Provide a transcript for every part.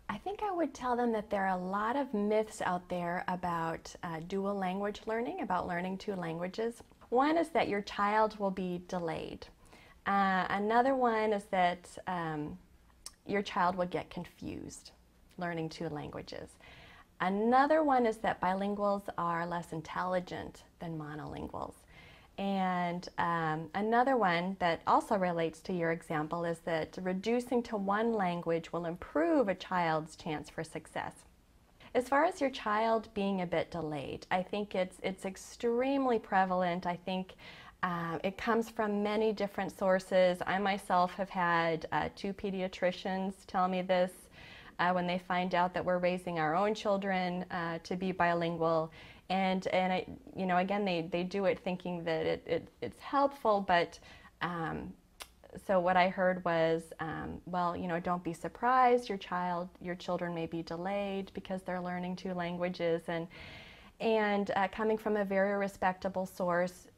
I think I would tell them that there are a lot of myths out there about dual language learning, about learning two languages. One is that your child will be delayed. Another one is that your child will get confused learning two languages. Another one is that bilinguals are less intelligent than monolinguals. And another one that also relates to your example is that reducing to one language will improve a child's chance for success. As far as your child being a bit delayed, I think it's extremely prevalent. I think it comes from many different sources. I myself have had 2 pediatricians tell me this when they find out that we're raising our own children to be bilingual. And you know, again, they do it thinking that it's helpful, but so what I heard was, well, you know, don't be surprised. Your children may be delayed because they're learning 2 languages, and coming from a very respectable source.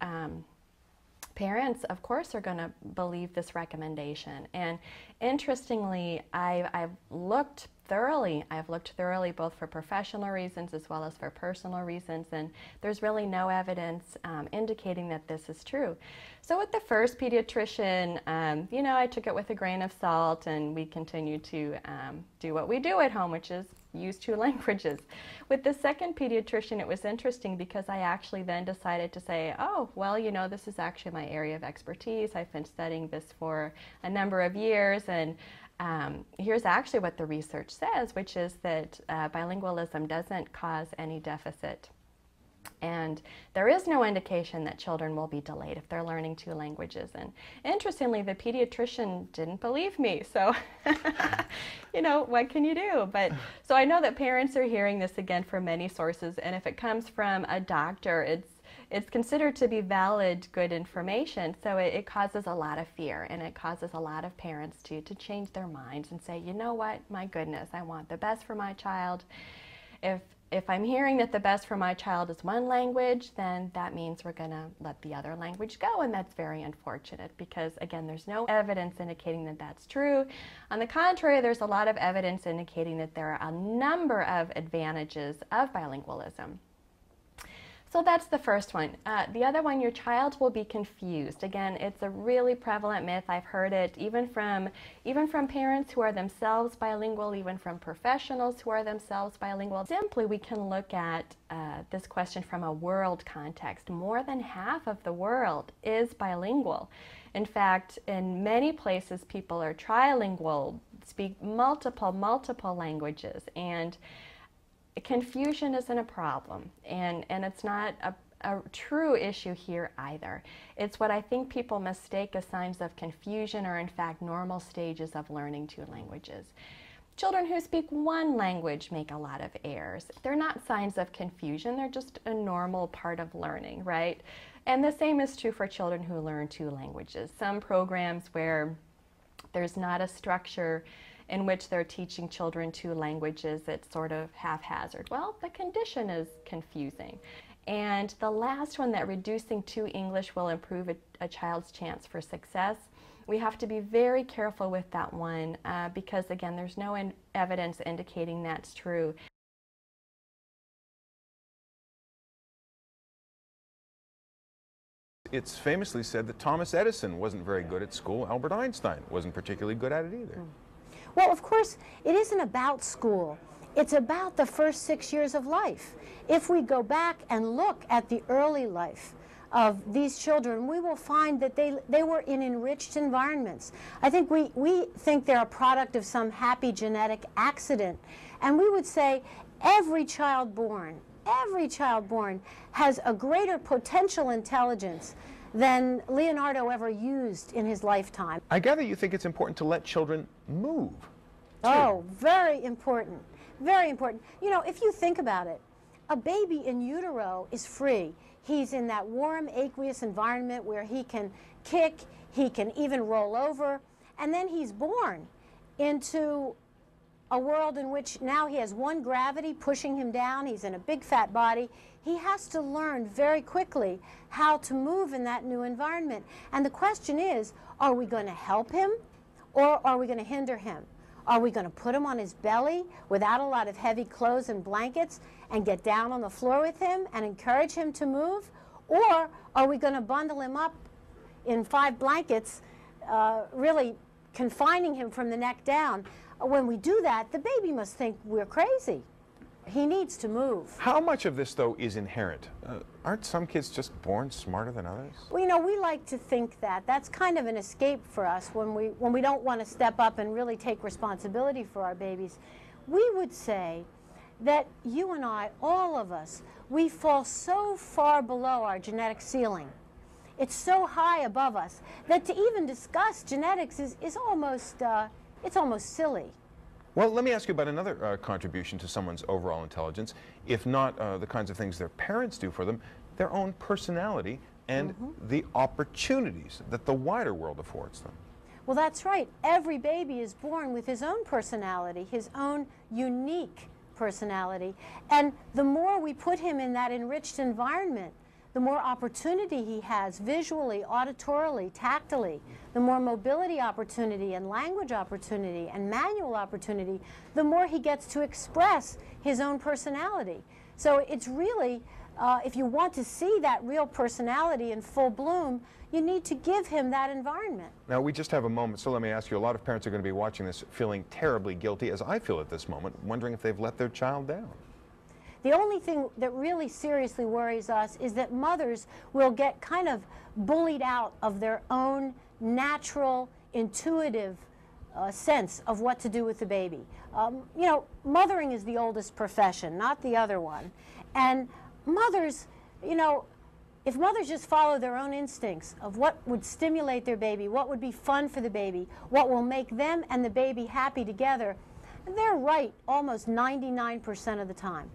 Parents, of course, are going to believe this recommendation. And interestingly, I've looked thoroughly both for professional reasons as well as for personal reasons, and there's really no evidence indicating that this is true. So with the first pediatrician, you know, I took it with a grain of salt, and we continue to do what we do at home, which is use 2 languages. With the second pediatrician, it was interesting because I actually then decided to say, oh, well, you know, this is actually my area of expertise. I've been studying this for a number of years, and here's actually what the research says, which is that bilingualism doesn't cause any deficit. And there is no indication that children will be delayed if they're learning 2 languages. And interestingly, the pediatrician didn't believe me. So, you know, what can you do? But so I know that parents are hearing this again from many sources. And if it comes from a doctor, it's considered to be valid, good information. So it causes a lot of fear, and it causes a lot of parents to change their minds and say, you know what, my goodness, I want the best for my child. If I'm hearing that the best for my child is one language, then that means we're going to let the other language go, and that's very unfortunate because, again, there's no evidence indicating that that's true. On the contrary, there's a lot of evidence indicating that there are a number of advantages of bilingualism. So that's the first one. The other one, your child will be confused. Again, it's a really prevalent myth. I've heard it even from parents who are themselves bilingual, even from professionals who are themselves bilingual. Simply, we can look at this question from a world context. More than half of the world is bilingual. In fact, in many places, people are trilingual, speak multiple languages, and confusion isn't a problem, and it's not a true issue here either. It's what I think people mistake as signs of confusion or in fact normal stages of learning 2 languages. Children who speak 1 language make a lot of errors. They're not signs of confusion, they're just a normal part of learning, right? And the same is true for children who learn 2 languages. Some programs where there's not a structure in which they're teaching children 2 languages, it's sort of haphazard. Well, the condition is confusing. And the last one, that reducing to English will improve a child's chance for success, we have to be very careful with that one because, again, there's no evidence indicating that's true. It's famously said that Thomas Edison wasn't very good at school. Albert Einstein wasn't particularly good at it either. Well, of course, it isn't about school. It's about the first 6 years of life. If we go back and look at the early life of these children, we will find that they were in enriched environments. I think we think they're a product of some happy genetic accident. And we would say every child born has a greater potential intelligence than Leonardo ever used in his lifetime. I gather you think it's important to let children move, too. Oh, very important. Very important. You know, if you think about it, a baby in utero is free. He's in that warm, aqueous environment where he can kick, he can even roll over, and then he's born into a world in which now he has one gravity pushing him down. He's in a big fat body. He has to learn very quickly how to move in that new environment. And the question is, are we going to help him or are we going to hinder him? Are we going to put him on his belly without a lot of heavy clothes and blankets and get down on the floor with him and encourage him to move? Or are we going to bundle him up in 5 blankets, really confining him from the neck down? When we do that, the baby must think we're crazy. He needs to move. How much of this, though, is inherent? Aren't some kids just born smarter than others? Well, you know, we like to think that. That's kind of an escape for us when we don't want to step up and really take responsibility for our babies. We would say that you and I, all of us, we fall so far below our genetic ceiling. It's so high above us that to even discuss genetics is almost, it's almost silly. Well, let me ask you about another contribution to someone's overall intelligence, if not the kinds of things their parents do for them, their own personality and the opportunities that the wider world affords them. Well, that's right. Every baby is born with his own personality, his own unique personality. And the more we put him in that enriched environment, the more opportunity he has visually, auditorily, tactily, the more mobility opportunity and language opportunity and manual opportunity, the more he gets to express his own personality. So it's really, if you want to see that real personality in full bloom, you need to give him that environment. Now, we just have a moment, so let me ask you, a lot of parents are going to be watching this feeling terribly guilty, as I feel at this moment, wondering if they've let their child down. The only thing that really seriously worries us is that mothers will get kind of bullied out of their own natural, intuitive sense of what to do with the baby. You know, mothering is the oldest profession, not the other one. And mothers, you know, if mothers just follow their own instincts of what would stimulate their baby, what would be fun for the baby, what will make them and the baby happy together, they're right almost 99% of the time.